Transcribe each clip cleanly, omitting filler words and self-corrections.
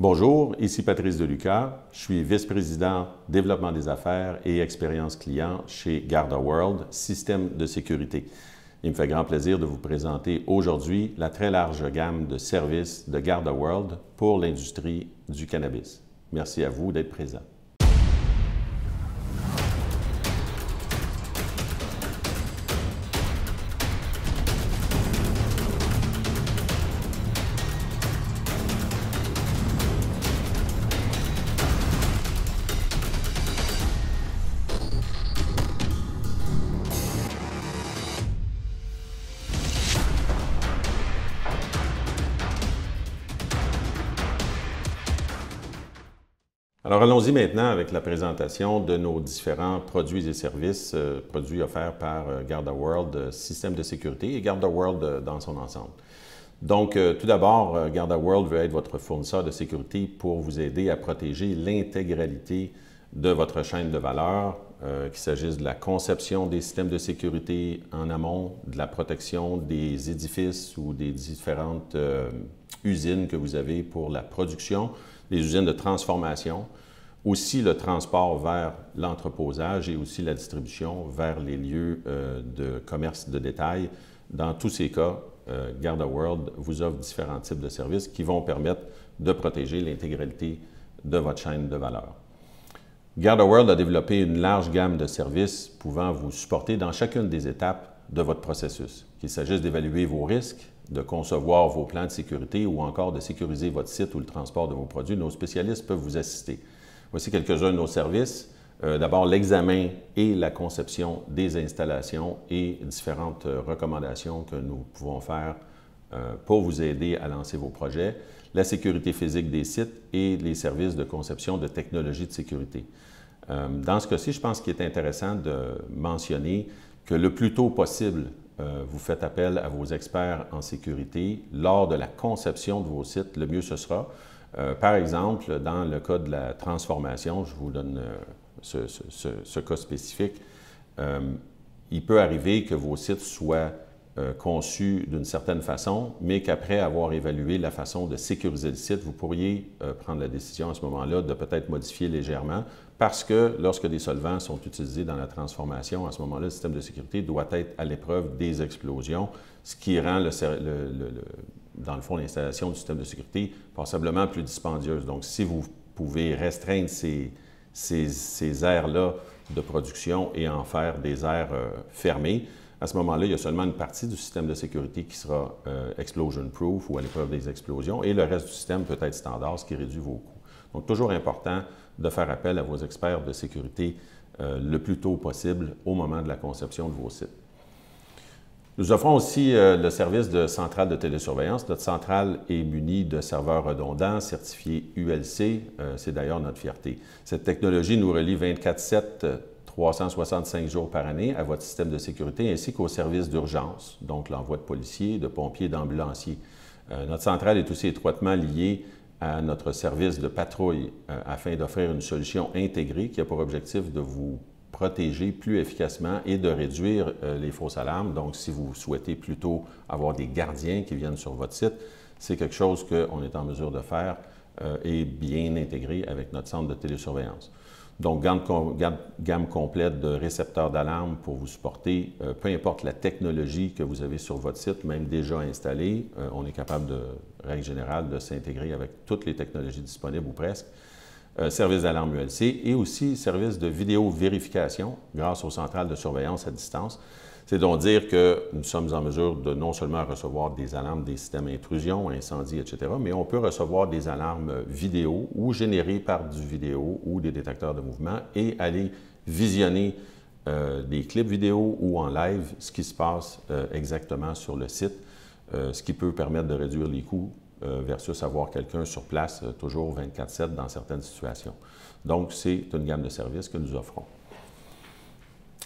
Bonjour, ici Patrice Deluca. Je suis vice-président développement des affaires et expérience client chez GardaWorld, système de sécurité. Il me fait grand plaisir de vous présenter aujourd'hui la très large gamme de services de GardaWorld pour l'industrie du cannabis. Merci à vous d'être présent. Alors allons-y maintenant avec la présentation de nos différents produits et services, produits offerts par GardaWorld, système de sécurité et GardaWorld dans son ensemble. Donc tout d'abord, GardaWorld veut être votre fournisseur de sécurité pour vous aider à protéger l'intégralité de votre chaîne de valeur, qu'il s'agisse de la conception des systèmes de sécurité en amont, de la protection des édifices ou des différentes usines que vous avez pour la production, les usines de transformation, aussi le transport vers l'entreposage et aussi la distribution vers les lieux de commerce de détail. Dans tous ces cas, GardaWorld vous offre différents types de services qui vont permettre de protéger l'intégralité de votre chaîne de valeur. GardaWorld a développé une large gamme de services pouvant vous supporter dans chacune des étapes de votre processus, qu'il s'agisse d'évaluer vos risques, de concevoir vos plans de sécurité ou encore de sécuriser votre site ou le transport de vos produits. Nos spécialistes peuvent vous assister. Voici quelques-uns de nos services. D'abord, l'examen et la conception des installations et différentes recommandations que nous pouvons faire pour vous aider à lancer vos projets, la sécurité physique des sites et les services de conception de technologies de sécurité. Dans ce cas-ci, je pense qu'il est intéressant de mentionner que le plus tôt possible, vous faites appel à vos experts en sécurité lors de la conception de vos sites, le mieux ce sera. Par exemple, dans le cas de la transformation, je vous donne ce cas spécifique, il peut arriver que vos sites soient conçus d'une certaine façon, mais qu'après avoir évalué la façon de sécuriser le site, vous pourriez prendre la décision à ce moment-là de peut-être modifier légèrement parce que lorsque des solvants sont utilisés dans la transformation, à ce moment-là, le système de sécurité doit être à l'épreuve des explosions, ce qui rend dans le fond l'installation du système de sécurité passablement plus dispendieuse. Donc, si vous pouvez restreindre ces aires-là de production et en faire des aires fermées, à ce moment-là, il y a seulement une partie du système de sécurité qui sera explosion-proof ou à l'épreuve des explosions et le reste du système peut être standard, ce qui réduit vos coûts. Donc, toujours important de faire appel à vos experts de sécurité le plus tôt possible au moment de la conception de vos sites. Nous offrons aussi le service de centrale de télésurveillance. Notre centrale est munie de serveurs redondants certifiés ULC. C'est d'ailleurs notre fierté. Cette technologie nous relie 24/7, 365 jours par année à votre système de sécurité ainsi qu'aux services d'urgence, donc l'envoi de policiers, de pompiers, d'ambulanciers. Notre centrale est aussi étroitement liée à notre service de patrouille afin d'offrir une solution intégrée qui a pour objectif de vous protéger plus efficacement et de réduire les fausses alarmes. Donc, si vous souhaitez plutôt avoir des gardiens qui viennent sur votre site, c'est quelque chose qu'on est en mesure de faire et bien intégré avec notre centre de télésurveillance. Donc, gamme complète de récepteurs d'alarme pour vous supporter, peu importe la technologie que vous avez sur votre site, même déjà installée, on est capable de, règle générale, de s'intégrer avec toutes les technologies disponibles ou presque. Service d'alarme ULC et aussi service de vidéo-vérification grâce aux centrales de surveillance à distance. C'est donc dire que nous sommes en mesure de non seulement recevoir des alarmes des systèmes intrusion, incendie, etc., mais on peut recevoir des alarmes vidéo ou générées par du vidéo ou des détecteurs de mouvement et aller visionner des clips vidéo ou en live ce qui se passe exactement sur le site, ce qui peut permettre de réduire les coûts versus avoir quelqu'un sur place toujours 24/7 dans certaines situations. Donc, c'est une gamme de services que nous offrons.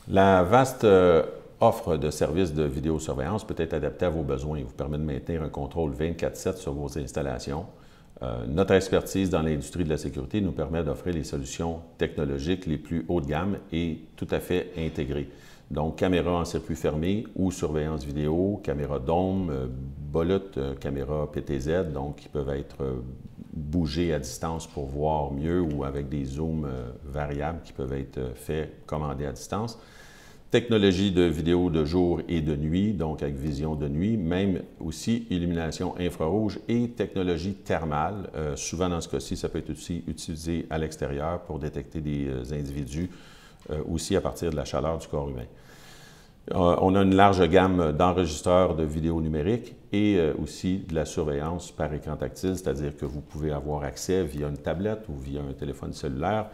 La vaste offre de services de vidéosurveillance peut être adaptée à vos besoins et vous permet de maintenir un contrôle 24/7 sur vos installations. Notre expertise dans l'industrie de la sécurité nous permet d'offrir les solutions technologiques les plus haut de gamme et tout à fait intégrées. Donc, caméra en circuit fermé ou surveillance vidéo, caméra dôme, bolute, caméra PTZ, donc qui peuvent être bouger à distance pour voir mieux ou avec des zooms variables qui peuvent être faits, commandés à distance. Technologie de vidéo de jour et de nuit, donc avec vision de nuit, même aussi illumination infrarouge et technologie thermale. Souvent dans ce cas-ci, ça peut être aussi utilisé à l'extérieur pour détecter des individus aussi à partir de la chaleur du corps humain. On a une large gamme d'enregistreurs de vidéos numériques et aussi de la surveillance par écran tactile, c'est-à-dire que vous pouvez avoir accès via une tablette ou via un téléphone cellulaire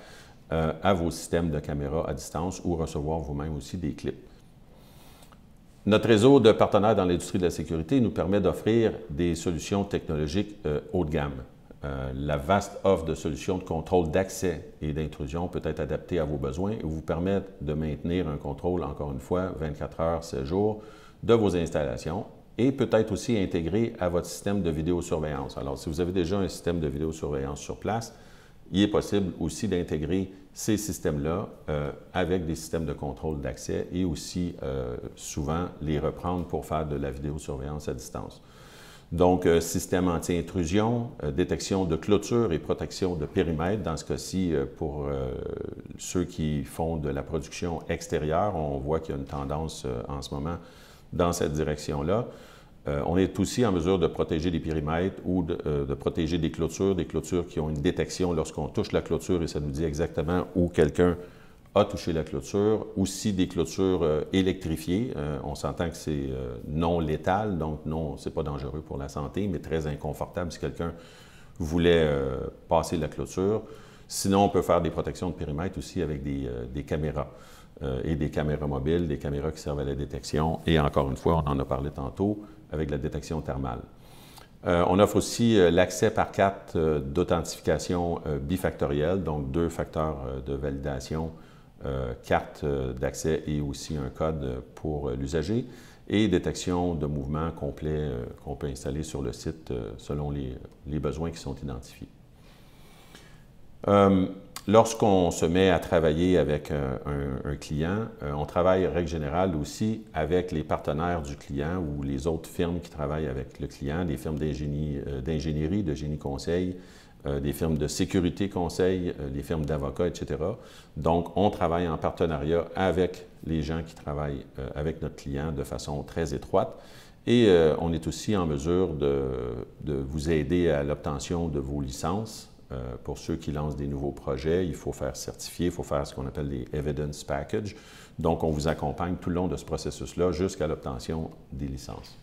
à vos systèmes de caméra à distance ou recevoir vous-même aussi des clips. Notre réseau de partenaires dans l'industrie de la sécurité nous permet d'offrir des solutions technologiques haut de gamme. La vaste offre de solutions de contrôle d'accès et d'intrusion peut être adaptée à vos besoins et vous permettre de maintenir un contrôle, encore une fois, 24 heures, 7 jours de vos installations et peut-être aussi intégré à votre système de vidéosurveillance. Alors, si vous avez déjà un système de vidéosurveillance sur place, il est possible aussi d'intégrer ces systèmes-là avec des systèmes de contrôle d'accès et aussi souvent les reprendre pour faire de la vidéosurveillance à distance. Donc, système anti-intrusion, détection de clôture et protection de périmètre. Dans ce cas-ci, pour ceux qui font de la production extérieure, on voit qu'il y a une tendance en ce moment dans cette direction-là. On est aussi en mesure de protéger des périmètres ou de protéger des clôtures qui ont une détection lorsqu'on touche la clôture et ça nous dit exactement où quelqu'un a touché la clôture. Aussi des clôtures électrifiées. On s'entend que c'est non létal, donc non, c'est pas dangereux pour la santé, mais très inconfortable si quelqu'un voulait passer la clôture. Sinon, on peut faire des protections de périmètre aussi avec des caméras. Et des caméras mobiles, des caméras qui servent à la détection. Et encore une fois, on en a parlé tantôt, avec la détection thermale. On offre aussi l'accès par carte d'authentification bifactorielle, donc 2 facteurs de validation, carte d'accès et aussi un code pour l'usager, et détection de mouvements complets qu'on peut installer sur le site selon les besoins qui sont identifiés. Lorsqu'on se met à travailler avec un client, on travaille, règle générale, aussi avec les partenaires du client ou les autres firmes qui travaillent avec le client, des firmes d'ingénierie, de génie conseil, des firmes de sécurité conseil, les firmes d'avocats, etc. Donc, on travaille en partenariat avec les gens qui travaillent avec notre client de façon très étroite. Et on est aussi en mesure de vous aider à l'obtention de vos licences. Pour ceux qui lancent des nouveaux projets, il faut faire certifier, il faut faire ce qu'on appelle les Evidence Package. Donc, on vous accompagne tout le long de ce processus-là jusqu'à l'obtention des licences.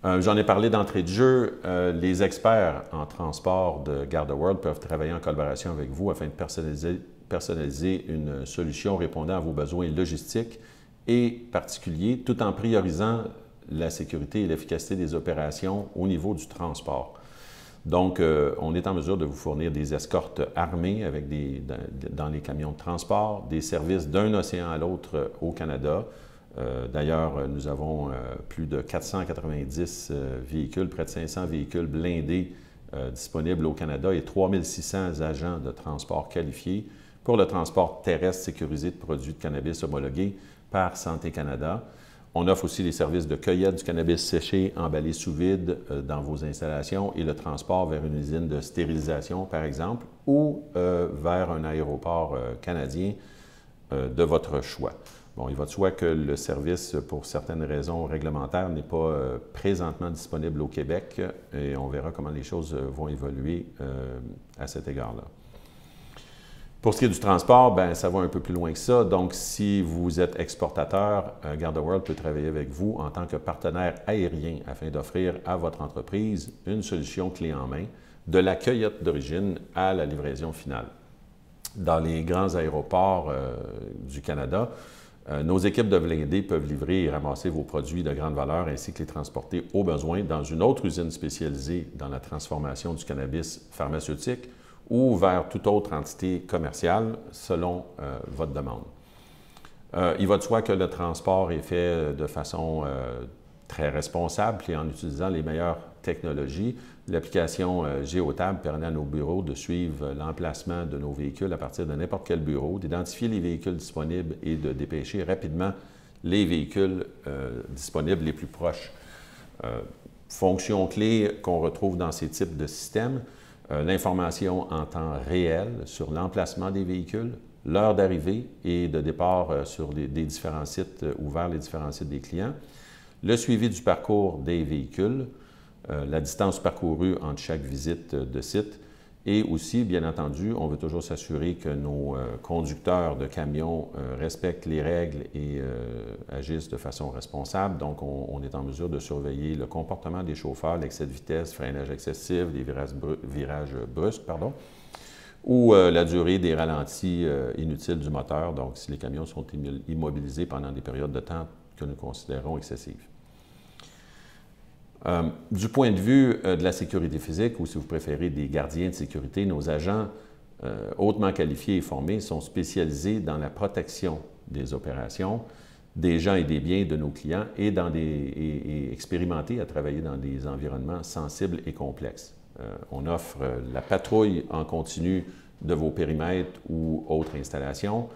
J'en ai parlé d'entrée de jeu. Les experts en transport de GardaWorld peuvent travailler en collaboration avec vous afin de personnaliser une solution répondant à vos besoins logistiques et particuliers, tout en priorisant la sécurité et l'efficacité des opérations au niveau du transport. Donc, on est en mesure de vous fournir des escortes armées avec dans les camions de transport, des services d'un océan à l'autre au Canada. D'ailleurs, nous avons plus de 490 véhicules, près de 500 véhicules blindés disponibles au Canada et 3600 agents de transport qualifiés pour le transport terrestre sécurisé de produits de cannabis homologués par Santé Canada. On offre aussi les services de cueillette du cannabis séché, emballé sous vide dans vos installations et le transport vers une usine de stérilisation, par exemple, ou vers un aéroport canadien de votre choix. Bon, il va de soi que le service, pour certaines raisons réglementaires, n'est pas présentement disponible au Québec et on verra comment les choses vont évoluer à cet égard-là. Pour ce qui est du transport, bien, ça va un peu plus loin que ça. Donc, si vous êtes exportateur, GardaWorld peut travailler avec vous en tant que partenaire aérien afin d'offrir à votre entreprise une solution clé en main, de la cueillette d'origine à la livraison finale. Dans les grands aéroports du Canada, nos équipes de blindés peuvent livrer et ramasser vos produits de grande valeur ainsi que les transporter au besoin dans une autre usine spécialisée dans la transformation du cannabis pharmaceutique ou vers toute autre entité commerciale selon votre demande. Il va de soi que le transport est fait de façon très responsable et en utilisant les meilleures technologies. L'application Géotab permet à nos bureaux de suivre l'emplacement de nos véhicules à partir de n'importe quel bureau, d'identifier les véhicules disponibles et de dépêcher rapidement les véhicules disponibles les plus proches. Fonction clé qu'on retrouve dans ces types de systèmes, l'information en temps réel sur l'emplacement des véhicules, l'heure d'arrivée et de départ sur des différents sites ou vers les différents sites des clients, le suivi du parcours des véhicules, la distance parcourue entre chaque visite de site, et aussi, bien entendu, on veut toujours s'assurer que nos conducteurs de camions respectent les règles et agissent de façon responsable. Donc, on est en mesure de surveiller le comportement des chauffeurs, l'excès de vitesse, freinage excessif, les virages brusques, ou la durée des ralentis inutiles du moteur, donc si les camions sont immobilisés pendant des périodes de temps que nous considérons excessives. Du point de vue de la sécurité physique, ou si vous préférez des gardiens de sécurité, nos agents hautement qualifiés et formés sont spécialisés dans la protection des opérations, des gens et des biens de nos clients et expérimentés à travailler dans des environnements sensibles et complexes. On offre la patrouille en continu de vos périmètres ou autres installations,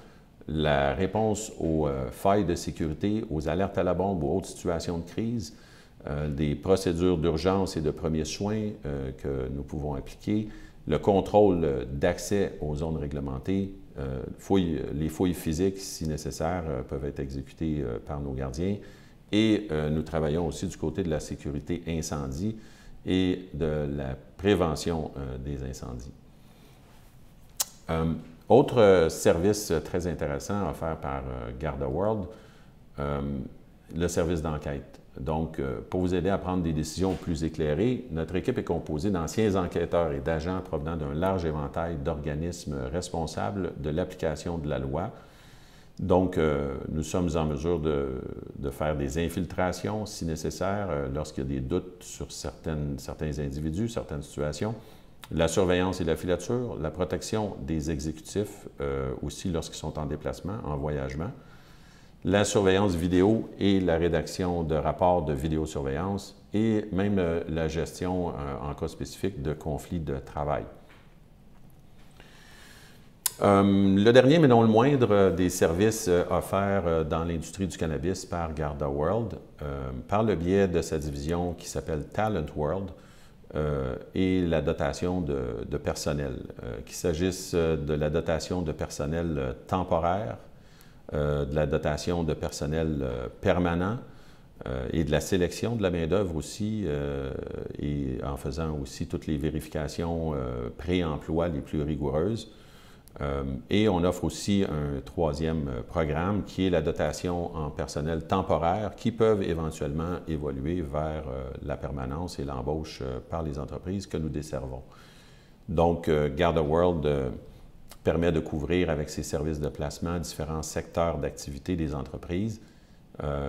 la réponse aux failles de sécurité, aux alertes à la bombe ou autres situations de crise, des procédures d'urgence et de premiers soins que nous pouvons appliquer, le contrôle d'accès aux zones réglementées, les fouilles physiques, si nécessaire, peuvent être exécutées par nos gardiens. Et nous travaillons aussi du côté de la sécurité incendie et de la prévention des incendies. Autre service très intéressant offert par GardaWorld, le service d'enquête. Donc, pour vous aider à prendre des décisions plus éclairées, notre équipe est composée d'anciens enquêteurs et d'agents provenant d'un large éventail d'organismes responsables de l'application de la loi. Donc, nous sommes en mesure de faire des infiltrations, si nécessaire, lorsqu'il y a des doutes sur certains individus, certaines situations. La surveillance et la filature, la protection des exécutifs, aussi lorsqu'ils sont en déplacement, en voyagement. La surveillance vidéo et la rédaction de rapports de vidéosurveillance et même la gestion, en cas spécifique, de conflits de travail. Le dernier, mais non le moindre, des services offerts dans l'industrie du cannabis par GardaWorld, par le biais de sa division qui s'appelle Talent World, et la dotation de personnel, qu'il s'agisse de la dotation de personnel temporaire, de la dotation de personnel permanent et de la sélection de la main-d'œuvre aussi, et en faisant aussi toutes les vérifications pré-emploi les plus rigoureuses. Et on offre aussi un troisième programme qui est la dotation en personnel temporaire qui peuvent éventuellement évoluer vers la permanence et l'embauche par les entreprises que nous desservons. Donc, GardaWorld permet de couvrir avec ses services de placement différents secteurs d'activité des entreprises,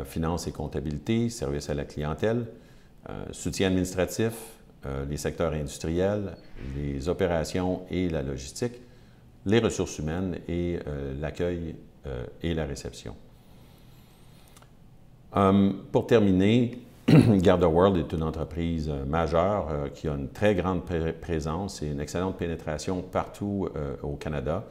finance et comptabilité, services à la clientèle, soutien administratif, les secteurs industriels, les opérations et la logistique, les ressources humaines et l'accueil et la réception. Pour terminer, GardaWorld est une entreprise majeure qui a une très grande présence et une excellente pénétration partout au Canada.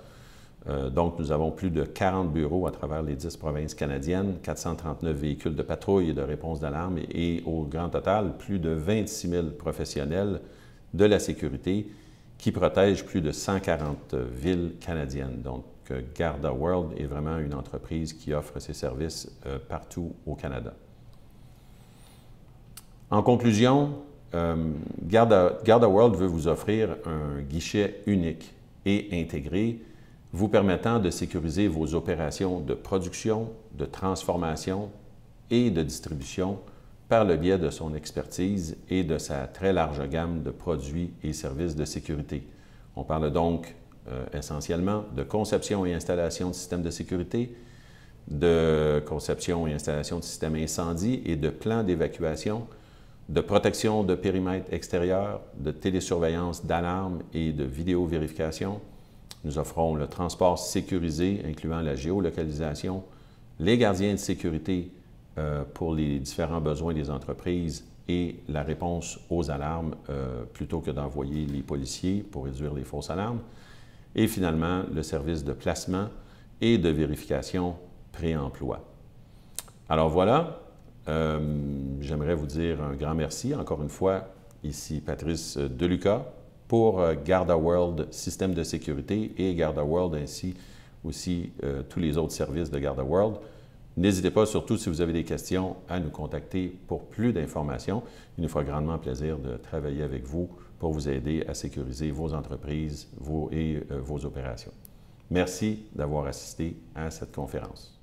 Donc, nous avons plus de 40 bureaux à travers les 10 provinces canadiennes, 439 véhicules de patrouille et de réponse d'alarme et au grand total, plus de 26 000 professionnels de la sécurité qui protègent plus de 140 villes canadiennes. Donc, GardaWorld est vraiment une entreprise qui offre ses services partout au Canada. En conclusion, GardaWorld veut vous offrir un guichet unique et intégré, vous permettant de sécuriser vos opérations de production, de transformation et de distribution par le biais de son expertise et de sa très large gamme de produits et services de sécurité. On parle donc essentiellement de conception et installation de systèmes de sécurité, de conception et installation de systèmes incendie et de plans d'évacuation, de protection de périmètres extérieurs, de télésurveillance d'alarmes et de vidéovérification. Nous offrons le transport sécurisé, incluant la géolocalisation, les gardiens de sécurité pour les différents besoins des entreprises et la réponse aux alarmes plutôt que d'envoyer les policiers pour réduire les fausses alarmes. Et finalement, le service de placement et de vérification pré-emploi. Alors voilà, j'aimerais vous dire un grand merci. Encore une fois, ici Patrice Deluca pour GardaWorld Système de sécurité et GardaWorld ainsi aussi tous les autres services de GardaWorld. N'hésitez pas, surtout si vous avez des questions, à nous contacter pour plus d'informations. Il nous fera grandement plaisir de travailler avec vous pour vous aider à sécuriser vos entreprises et vos opérations. Merci d'avoir assisté à cette conférence.